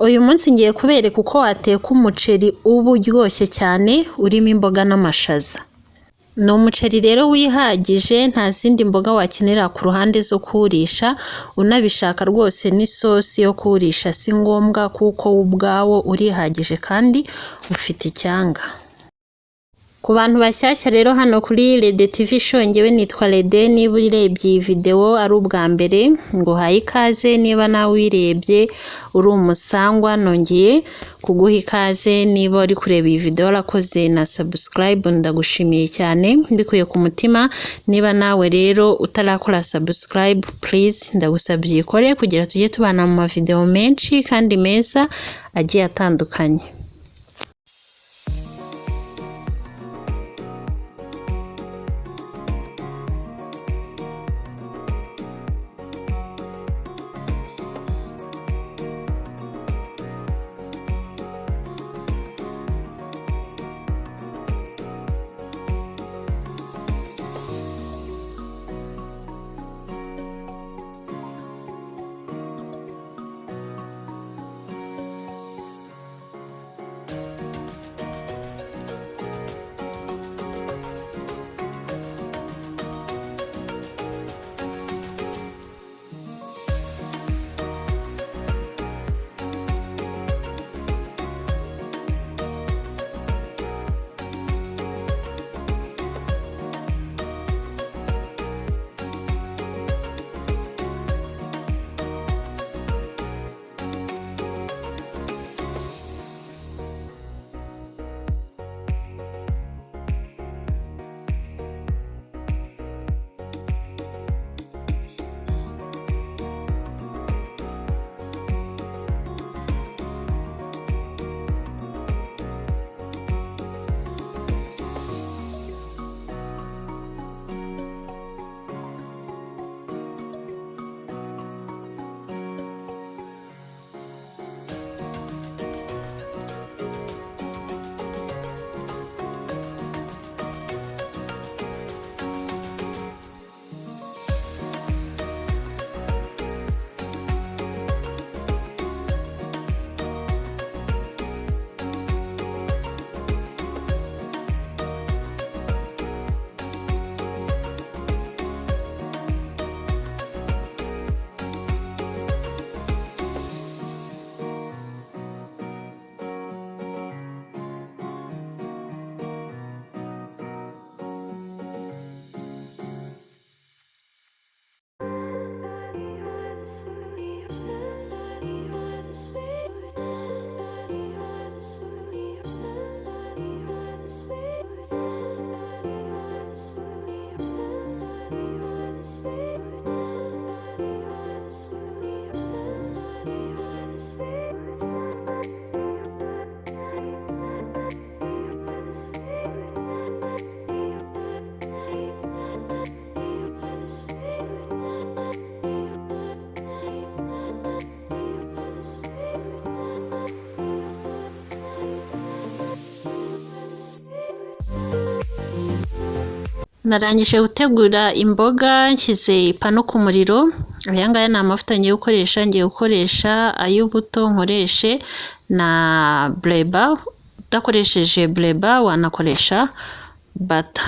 Uyu munsi ngiye kubereka uko wateka umuceri uba uryoshye cyane urimo imboga n'amashaza. Ni umuceri rero wihagije, nta zindi mboga wakenera ku ruhande zo kuwurisha, unabishaka rwose n'isosi yo kuwurisha si ngombwa kuko wo ubwawo urihagije kandi ufite icyanga. Ku bantu bashyashya rero hano kuri Rede TV Show, ngewe nitwa Rede. Niba urebye iyi video ari ubwa mbere, nguhaye ikaze. Niba nawe uyirebye uri umusangwa, nongeye kuguha ikaze. Niba uri kureba iyi video warakoze na subscribe, ndagushimiye cyane mbikuye ku mutima. Niba nawe rero utarakora subscribe, please ndagusabye ikore kugira tujye tubana mu video menshi kandi meza agiye atandukanye. Narangije gutegura imboga, nshyize ipanu ku muriro. Aya ngaya ni amavuta ngiye gukoresha ay'ubuto, nkoreshe na bleba. Udakoresheje bleba wanakoresha bata.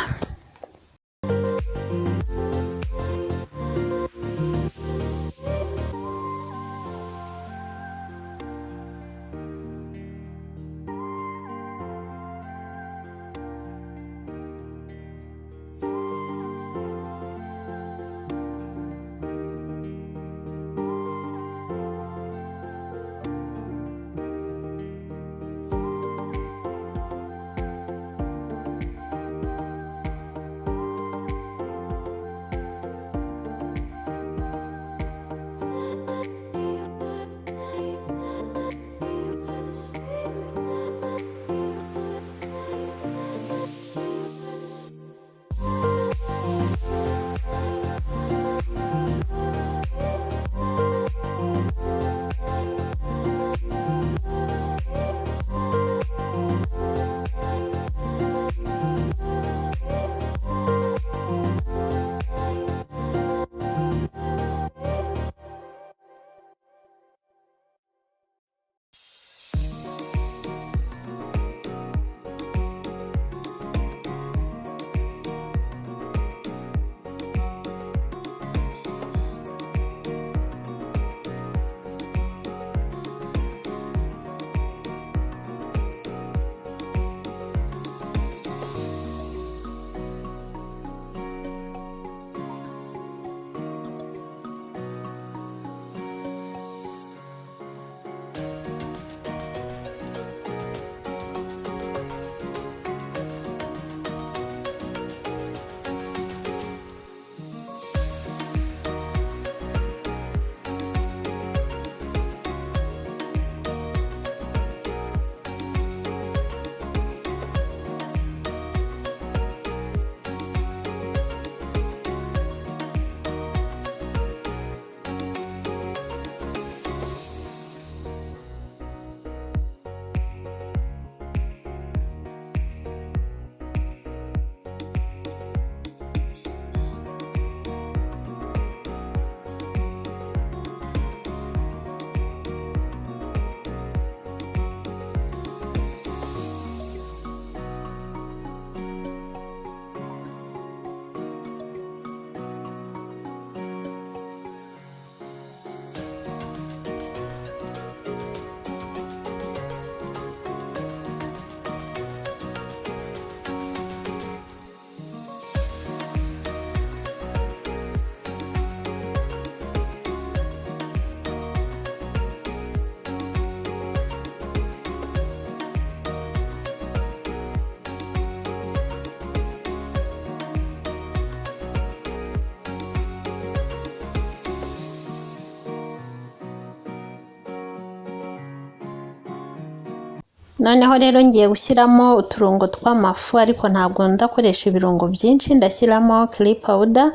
noneho rero ngiye gushyiramo uturungo tw'amafu ariko ntabwo ndakoresha ibirungo byinshi, ndashyiramo curry powder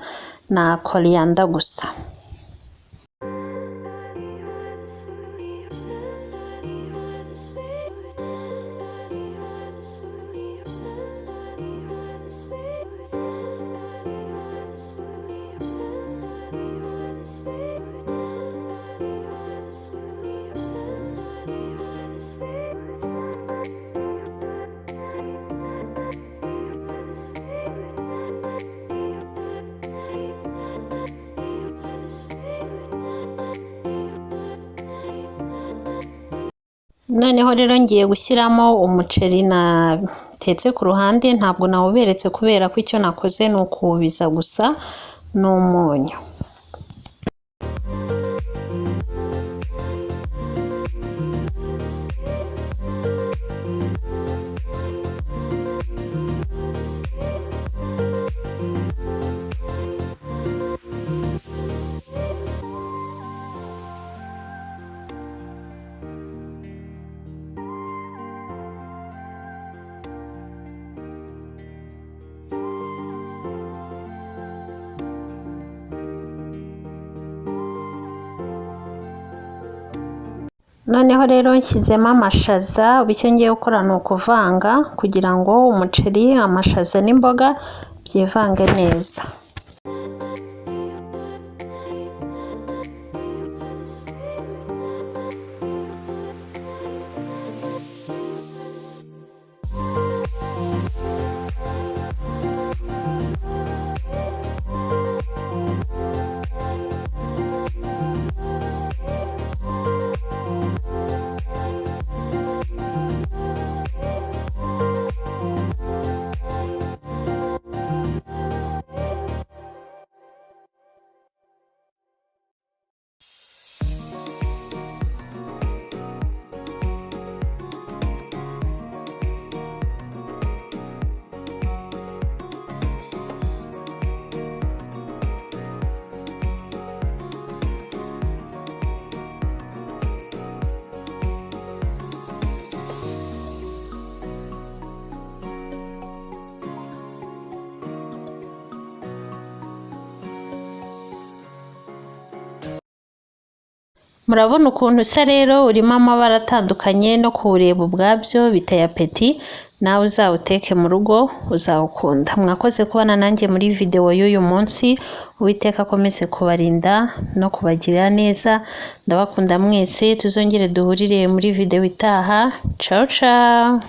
na coriander gusa. Noneho rero ngiye gushyiramo umuceri natetse ku ruhande, ntabwo nawuberetse kubera ko icyo nakoze ni ukuwubiza gusa n'umunyu. Noneho rero nshyizemo amashaza, icyo ngiye gukora ni ukuvanga kugira ngo umuceri, amashaza n'imboga byivange neza. Murabona ukuntu usa rero, urimo amabara atandukanye, no kuwureba ubwabyo biteye apeti. Nawe uzawuteke mu rugo uzawukunda. Mwakoze kubana nanjye muri video y'uyu munsi. Uwiteka akomeze kubarinda no kubagirira neza. Ndabakunda mwese, tuzongere duhurire muri video itaha. Ciao ciao.